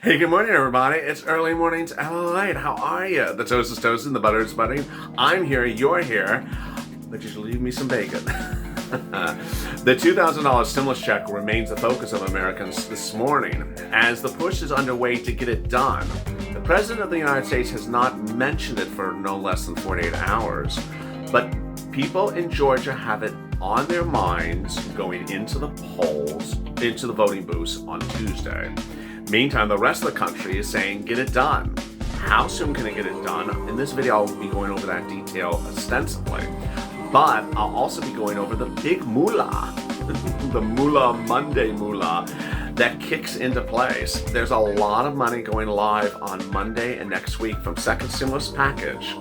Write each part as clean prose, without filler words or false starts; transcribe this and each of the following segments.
Hey, good morning, everybody. It's early mornings. LALATE. How are you? The toast is toasting, the butter is buttering. I'm here, you're here, but just leave me some bacon. The $2,000 stimulus check remains the focus of Americans this morning as the push is underway to get it done. The President of the United States has not mentioned it for no less than 48 hours, but people in Georgia have it on their minds going into the polls, into the voting booths on Tuesday. Meantime, the rest of the country is saying, get it done. How soon can it get it done? In this video, I'll be going over that detail ostensibly. But I'll also be going over the big moolah, the Moolah Monday moolah that kicks into place. There's a lot of money going live on Monday and next week from second stimulus package.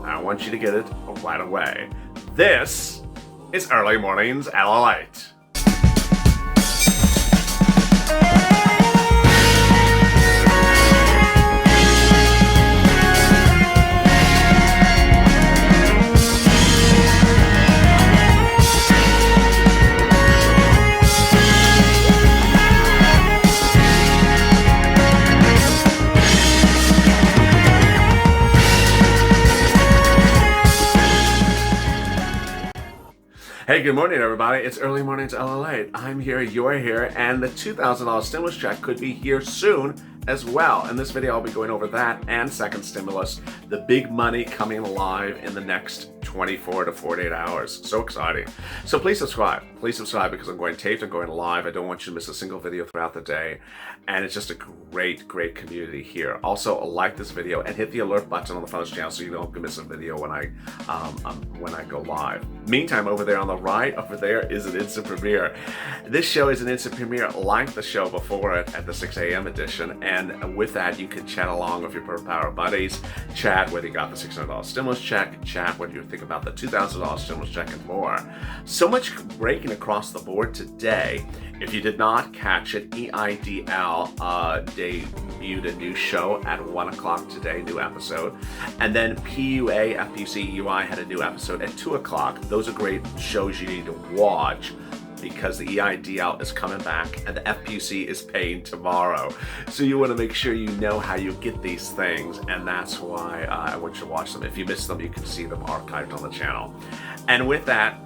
I want you to get it right away. This is Early Mornings LALATE. Hey, good morning, everybody. It's Early Mornings LALATE. I'm here, you're here, and the $2,000 stimulus check could be here soon as well. In this video, I'll be going over that and second stimulus, the big money coming live in the next 24 to 48 hours. So exciting. So please subscribe. Please subscribe because I'm going taped, I'm going live. I don't want you to miss a single video throughout the day. And it's just a great community here. Also, like this video and hit the alert button on the front of the channel so you don't miss a video when I go live. Meantime, over there on the right, over there is an instant premiere. This show is an instant premiere like the show before it at the 6 a.m. edition. And with that, you can chat along with your Power buddies, chat whether you got the $600 stimulus check, chat what you think about the $2,000 stimulus check and more. So much breaking across the board today. If you did not catch it, EIDL debuted a new show at 1 o'clock today, new episode. And then PUA, FPC, UI had a new episode at 2 o'clock. Those are great shows you need to watch because the EIDL is coming back and the FPC is paying tomorrow. So you want to make sure you know how you get these things, and that's why I want you to watch them. If you missed them, you can see them archived on the channel. And with that,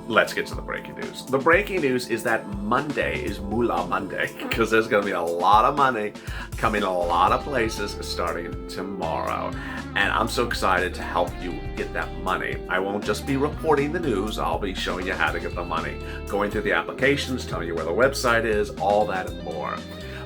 let's get to the breaking news. The breaking news is that Monday is Moolah Monday because there's going to be a lot of money coming a lot of places starting tomorrow. And I'm so excited to help you get that money. I won't just be reporting the news. I'll be showing you how to get the money, going through the applications, telling you where the website is, all that and more.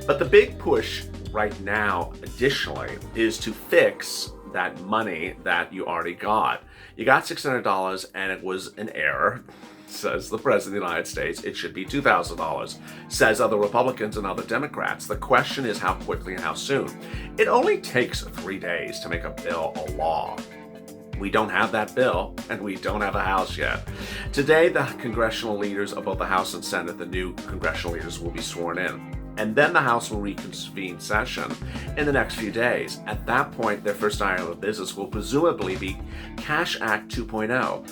But the big push right now, additionally, is to fix that money that you already got. You got $600 and it was an error. Says the President of the United States. It should be $2,000, says other Republicans and other Democrats. The question is how quickly and how soon. It only takes 3 days to make a bill a law. We don't have that bill, and we don't have a House yet. Today, the congressional leaders of both the House and Senate, the new congressional leaders, will be sworn in. And then the House will reconvene session in the next few days. At that point, their first item of business will presumably be Cash Act 2.0.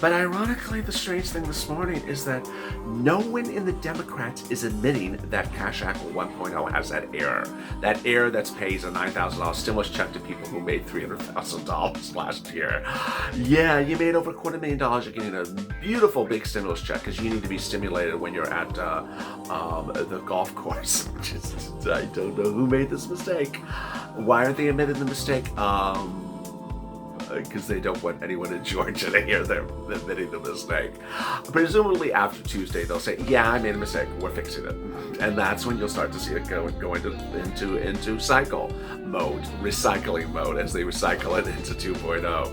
But ironically, the strange thing this morning is that no one in the Democrats is admitting that Cash Act 1.0 has that error. That error that pays a $9,000 stimulus check to people who made $300,000 last year. Yeah, you made over $250,000. You're getting a beautiful big stimulus check because you need to be stimulated when you're at the golf course. I don't know who made this mistake. Why aren't they admitting the mistake? Because they don't want anyone in Georgia to hear them admitting the mistake. Presumably after Tuesday, they'll say, yeah, I made a mistake, we're fixing it. And that's when you'll start to see it go into cycle mode, recycling mode, as they recycle it into 2.0.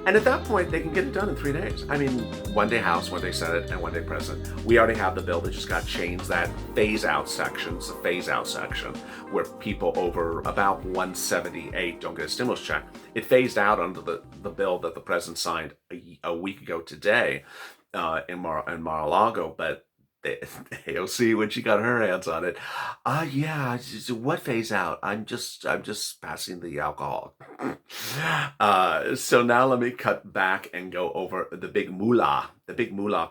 And at that point, they can get it done in 3 days. I mean, 1 day House, 1 day Senate, and 1 day President. We already have the bill that just got changed, that phase-out section. It's a phase-out section where people over about 178 don't get a stimulus check. It phased out under the bill that the President signed a week ago today in Mar-a-Lago, but the AOC, when she got her hands on it, yeah, what phase out? I'm just passing the alcohol. So now let me cut back and go over the big moolah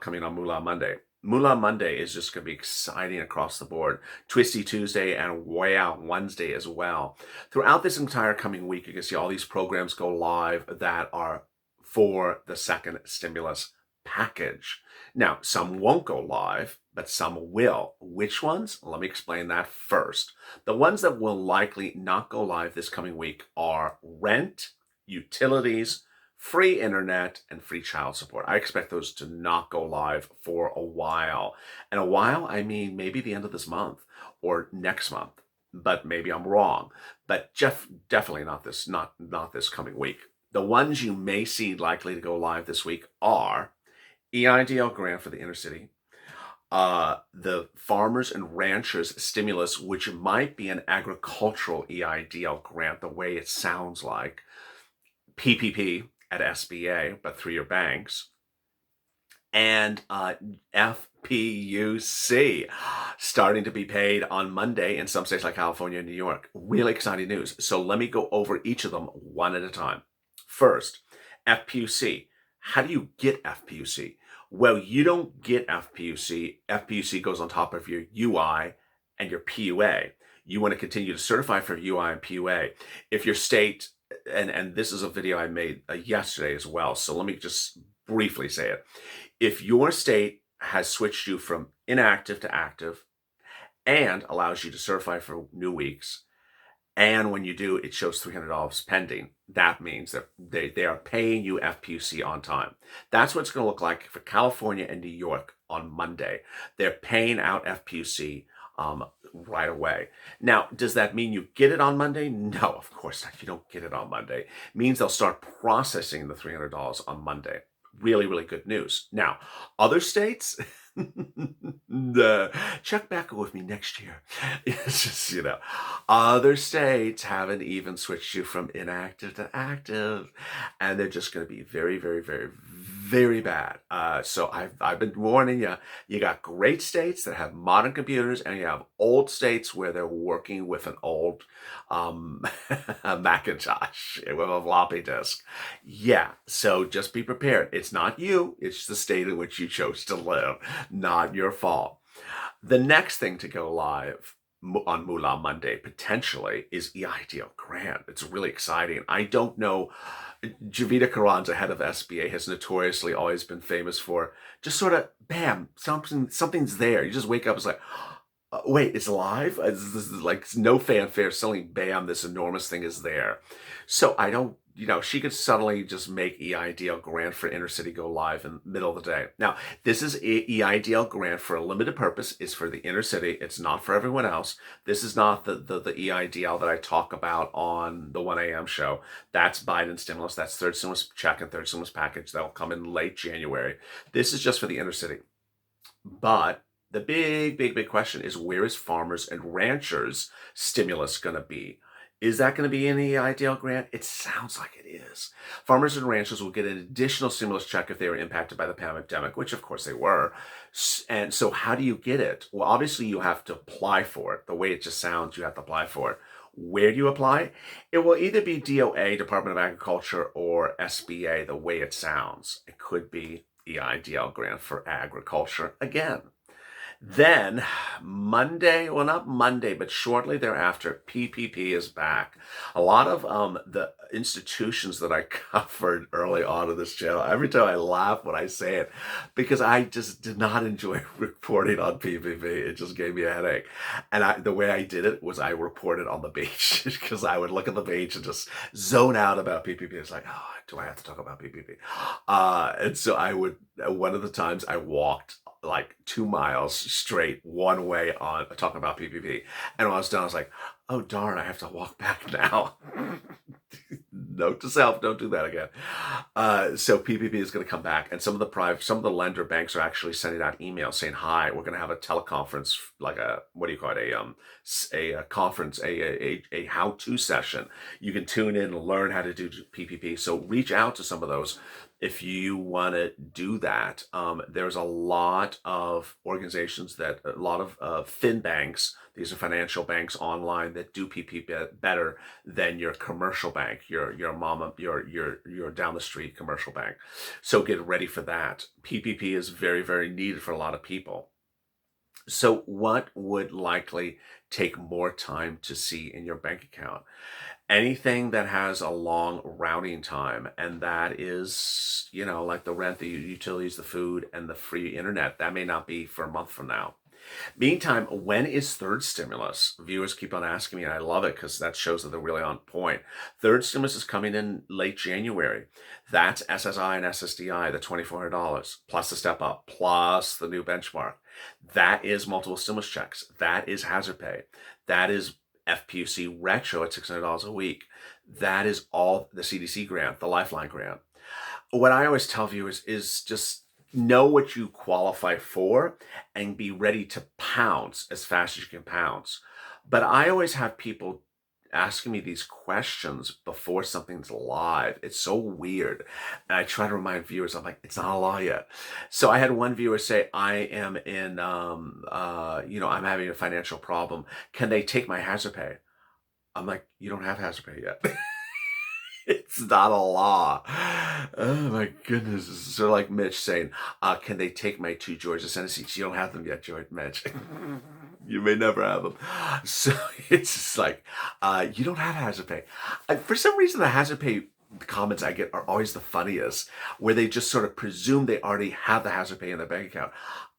coming on Moolah Monday. Moolah Monday is just going to be exciting across the board. Twisty Tuesday and Way Out Wednesday as well. Throughout this entire coming week, you can see all these programs go live that are for the second stimulus package. Now, some won't go live, but some will. Which ones? Let me explain that first. The ones that will likely not go live this coming week are rent, utilities, free internet, and free child support. I expect those to not go live for a while. And a while, I mean maybe the end of this month or next month. But maybe I'm wrong. But definitely not this coming week. The ones you may see likely to go live this week are EIDL grant for the inner city, the farmers and ranchers stimulus, which might be an agricultural EIDL grant, the way it sounds like, PPP at SBA, but through your banks, and FPUC starting to be paid on Monday in some states like California and New York. Really exciting news. So let me go over each of them one at a time. First, FPUC. How do you get FPUC? Well, you don't get FPUC. FPUC goes on top of your UI and your PUA. You want to continue to certify for UI and PUA. If your state, and this is a video I made yesterday as well, so let me just briefly say it. If your state has switched you from inactive to active and allows you to certify for new weeks, and when you do, it shows $300 pending, that means that they are paying you FPUC on time. That's what it's going to look like for California and New York on Monday. They're paying out FPUC right away. Now, does that mean you get it on Monday? No, of course not. You don't get it on Monday. It means they'll start processing the $300 on Monday. Really, really good news. Now, other states, check back with me next year. It's just, other states haven't even switched you from inactive to active, and they're just going to be very, very, very, very bad. So I've been warning you. You got great states that have modern computers, and you have old states where they're working with an old Macintosh with a floppy disk. Yeah, so just be prepared. It's not you. It's the state in which you chose to live. Not your fault. The next thing to go live on Moolah Monday, potentially, is EIDL grant. It's really exciting. I don't know. Javita Karan's head of SBA has notoriously always been famous for just sort of, bam, something's there. You just wake up, it's like, wait, it's live? This is like no fanfare, suddenly, bam, this enormous thing is there. So I don't, she could suddenly just make EIDL grant for inner city go live in the middle of the day. Now, this is EIDL grant for a limited purpose. It's for the inner city. It's not for everyone else. This is not the EIDL that I talk about on the 1 a.m. show. That's Biden stimulus. That's third stimulus check and third stimulus package. That'll come in late January. This is just for the inner city. But the big question is, where is farmers and ranchers stimulus going to be? Is that going to be in the EIDL grant? It sounds like it is. Farmers and ranchers will get an additional stimulus check if they were impacted by the pandemic, which of course they were. And so how do you get it? Well, obviously you have to apply for it. The way it just sounds, you have to apply for it. Where do you apply? It will either be DOA, Department of Agriculture, or SBA, the way it sounds. It could be EIDL grant for agriculture again. Then Monday, well, not Monday, but shortly thereafter, PPP is back. A lot of the institutions that I covered early on in this channel, every time I laugh when I say it, because I just did not enjoy reporting on PPP. It just gave me a headache. And the way I did it was I reported on the beach, because I would look at the beach and just zone out about PPP. It's like, oh, do I have to talk about PPP? And so one of the times I walked like 2 miles straight one way on talking about PPP, and when I was done, I was like, oh darn, I have to walk back now. Note to self, don't do that again. So PPP is going to come back, and some of the lender banks are actually sending out emails saying, hi, we're going to have a teleconference, like a, what do you call it, a conference, a how-to session. You can tune in and learn how to do PPP. So reach out to some of those if you want to do that, there's a lot of organizations a lot of fin banks. These are financial banks online that do PPP better than your commercial bank, your down the street commercial bank. So get ready for that. PPP is very, very needed for a lot of people. So what would likely take more time to see in your bank account? Anything that has a long routing time, and that is, like the rent, the utilities, the food, and the free internet. That may not be for a month from now. Meantime, when is third stimulus? Viewers keep on asking me, and I love it because that shows that they're really on point. Third stimulus is coming in late January. That's SSI and SSDI, the $2,400, plus the step up, plus the new benchmark. That is multiple stimulus checks. That is hazard pay. That is FPUC retro at $600 a week. That is all the CDC grant, the Lifeline grant. What I always tell viewers is just know what you qualify for and be ready to pounce as fast as you can pounce. But I always have people asking me these questions before something's live. It's so weird. And I try to remind viewers, I'm like, it's not a law yet. So I had one viewer say, I am I'm having a financial problem. Can they take my hazard pay? I'm like, you don't have hazard pay yet. It's not a law. Oh my goodness. It's sort of like Mitch saying, can they take my 2 Georgia Senate seats? You don't have them yet, Mitch. You may never have them. So it's just like, you don't have hazard pay. For some reason, the hazard pay comments I get are always the funniest, where they just sort of presume they already have the hazard pay in their bank account.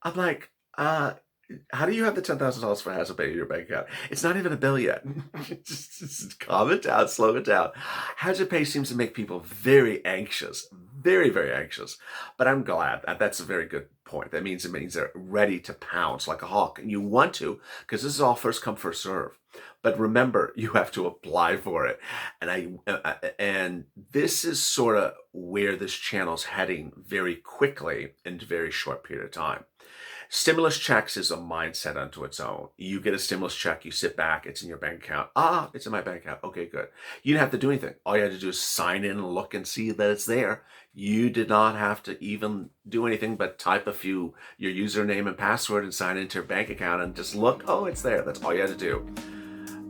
I'm like, how do you have the $10,000 for hazard pay in your bank account? It's not even a bill yet. just calm it down, slow it down. Hazard pay seems to make people very anxious, very, very anxious. But I'm glad that's a very good point. It means they're ready to pounce like a hawk, and you want to, because this is all first come, first serve. But remember, you have to apply for it, and this is sort of where this channel's heading very quickly in a very short period of time. Stimulus checks is a mindset unto its own. You get a stimulus check, you sit back, it's in your bank account. It's in my bank account. Okay, good. You didn't have to do anything. All you had to do is sign in and look and see that it's there. You did not have to even do anything but type your username and password and sign into your bank account and just look, it's there. That's all you had to do.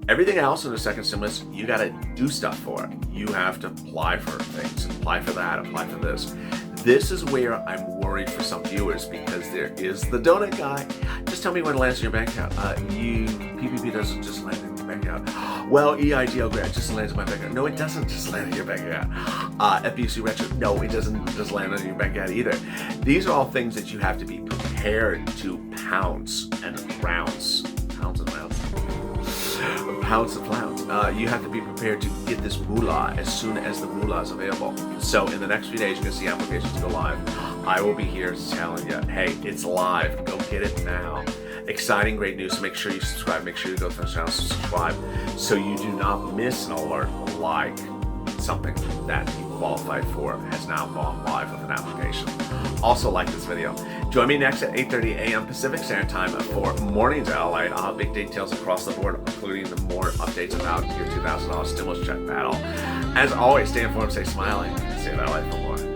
Everything else in the second stimulus, you got to do stuff for it. You have to apply for things, apply for that, apply for this. This is where I'm worried for some viewers, because there is the donut guy. Just tell me when it lands in your bank account. PPP doesn't just land in your bank account. Well, EIDL grant just lands in my bank account. No, it doesn't just land in your bank account. FPUC retro, no, it doesn't just land in your bank account either. These are all things that you have to be prepared to pounce and rounce. Pounce and rounce. Pounds and flounce. You have to be prepared to get this moolah as soon as the moolah is available. So in the next few days, you're going to see applications go live. I will be here telling you, hey, it's live. Go get it now. Exciting, great news. So make sure you subscribe. Make sure you go to the channel to subscribe so you do not miss an alert like something that you qualified for has now gone live with an application. Also like this video. Join me next at 8:30 a.m. Pacific Standard Time for Mornings at LALATE. I'll have big details across the board, including the more updates about your $2,000 stimulus check battle. As always, stay informed, stay smiling, and stay LALATE for more.